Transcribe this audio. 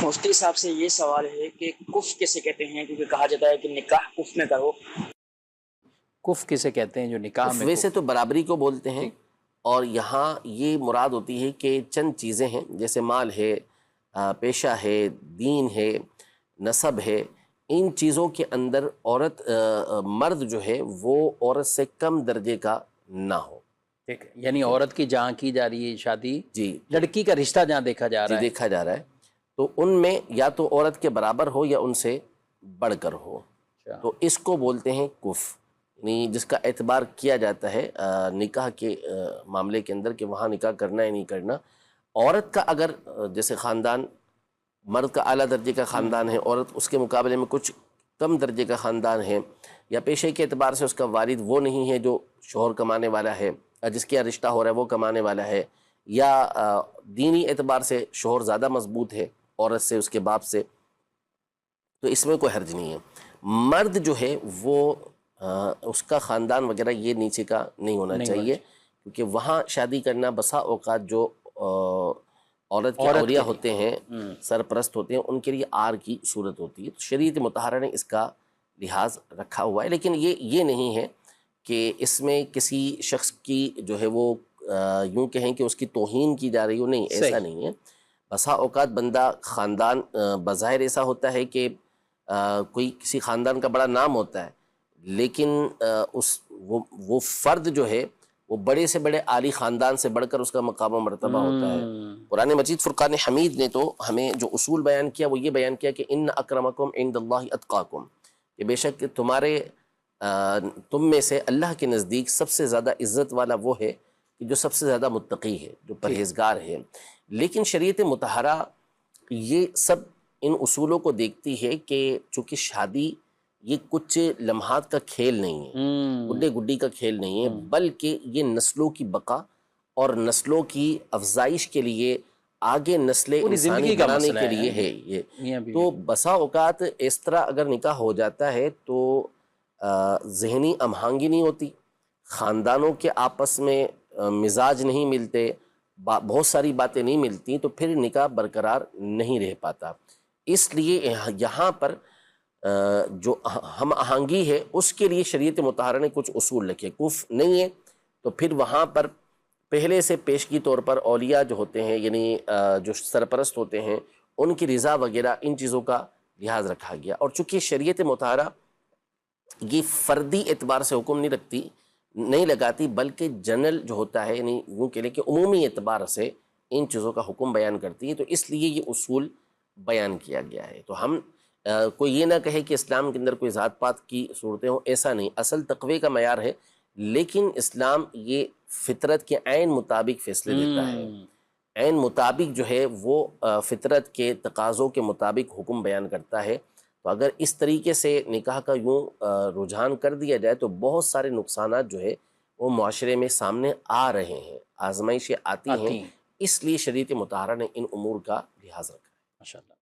مفتی صاحب سے یہ سوال ہے کہ کف کسے کہتے ہیں، کیونکہ کہا جاتا ہے کہ نکاح کف میں کرو۔ کف کسے کہتے ہیں جو نکاح میں ویسے تو برابری کو بولتے ہیں، ٹھیک۔ اور یہاں یہ مراد ہوتی ہے کہ چند چیزیں ہیں جیسے مال ہے، پیشہ ہے، دین ہے، نسب ہے، ان چیزوں کے اندر عورت مرد جو ہے وہ عورت سے کم درجے کا نہ ہو۔ ٹھیک ہے، یعنی عورت کی جہاں کی جا رہی ہے شادی، جی لڑکی کا رشتہ جہاں دیکھا جا جی رہا ہے، دیکھا جا رہا ہے تو ان میں یا تو عورت کے برابر ہو یا ان سے بڑھ کر ہو، تو اس کو بولتے ہیں کف، یعنی جس کا اعتبار کیا جاتا ہے نکاح کے معاملے کے اندر کہ وہاں نکاح کرنا ہے نہیں کرنا۔ عورت کا اگر جیسے خاندان مرد کا اعلیٰ درجے کا خاندان ہے، عورت اس کے مقابلے میں کچھ کم درجے کا خاندان ہے، یا پیشے کے اعتبار سے اس کا والد وہ نہیں ہے جو شوہر کمانے والا ہے، جس کے یہاں رشتہ ہو رہا ہے وہ کمانے والا ہے، یا دینی اعتبار سے شوہر زیادہ مضبوط ہے عورت سے، اس کے باپ سے، تو اس میں کوئی حرج نہیں ہے۔ مرد جو ہے وہ اس کا خاندان وغیرہ یہ نیچے کا نہیں ہونا چاہیے، کیونکہ وہاں شادی کرنا بسا اوقات جو عورت کے اولیاء ہوتے ہیں، سرپرست ہوتے ہیں، ان کے لیے آر کی صورت ہوتی ہے۔ تو شریعت مطہرہ نے اس کا لحاظ رکھا ہوا ہے، لیکن یہ نہیں ہے کہ اس میں کسی شخص کی جو ہے وہ یوں کہیں کہ اس کی توہین کی جا رہی ہو، نہیں، ایسا نہیں ہے۔ بسا اوقات بندہ خاندان بظاہر ایسا ہوتا ہے کہ کوئی کسی خاندان کا بڑا نام ہوتا ہے، لیکن وہ فرد جو ہے وہ بڑے سے بڑے عالی خاندان سے بڑھ کر اس کا مقام و مرتبہ ہوتا ہے۔ قرآن مجید فرقان حمید نے تو ہمیں جو اصول بیان کیا وہ یہ بیان کیا کہ ان اکرمکم عند اللہ اتقاکم، کہ بے شک تم میں سے اللہ کے نزدیک سب سے زیادہ عزت والا وہ ہے کہ جو سب سے زیادہ متقی ہے، جو پرہیزگار ہے۔ لیکن شریعت مطہرہ یہ سب ان اصولوں کو دیکھتی ہے کہ چونکہ شادی یہ کچھ لمحات کا کھیل نہیں ہے، گڈے گڈی کا کھیل نہیں ہے، بلکہ یہ نسلوں کی بقا اور نسلوں کی افزائش کے لیے، آگے نسل انسانی بنانے کے لیے ہے یہ۔ تو بسا اوقات اس طرح اگر نکاح ہو جاتا ہے تو ذہنی ہم آہنگی نہیں ہوتی، خاندانوں کے آپس میں مزاج نہیں ملتے، بہت ساری باتیں نہیں ملتی، تو پھر نکاح برقرار نہیں رہ پاتا۔ اس لیے یہاں پر جو ہم آہنگی ہے اس کے لیے شریعت مطہرہ نے کچھ اصول رکھے۔ کف نہیں ہے تو پھر وہاں پر پہلے سے پیشگی طور پر اولیاء جو ہوتے ہیں، یعنی جو سرپرست ہوتے ہیں، ان کی رضا وغیرہ ان چیزوں کا لحاظ رکھا گیا۔ اور چونکہ شریعت مطہرہ یہ فردی اعتبار سے حکم نہیں لگاتی، بلکہ جنرل جو ہوتا ہے، یعنی وہ کہہ لیں کہ عمومی اعتبار سے ان چیزوں کا حکم بیان کرتی ہے، تو اس لیے یہ اصول بیان کیا گیا ہے۔ تو ہم کوئی یہ نہ کہے کہ اسلام کے اندر کوئی ذات پات کی صورتیں ہوں، ایسا نہیں، اصل تقوی کا معیار ہے، لیکن اسلام یہ فطرت کے عین مطابق فیصلے دیتا ہے، عین مطابق جو ہے وہ فطرت کے تقاضوں کے مطابق حکم بیان کرتا ہے۔ تو اگر اس طریقے سے نکاح کا یوں رجحان کر دیا جائے تو بہت سارے نقصانات جو ہے وہ معاشرے میں سامنے آ رہے ہیں، آزمائشیں آتی ہیں، اس لیے شریعت مطہرہ نے ان امور کا لحاظ رکھا ہے۔ ماشاءاللہ۔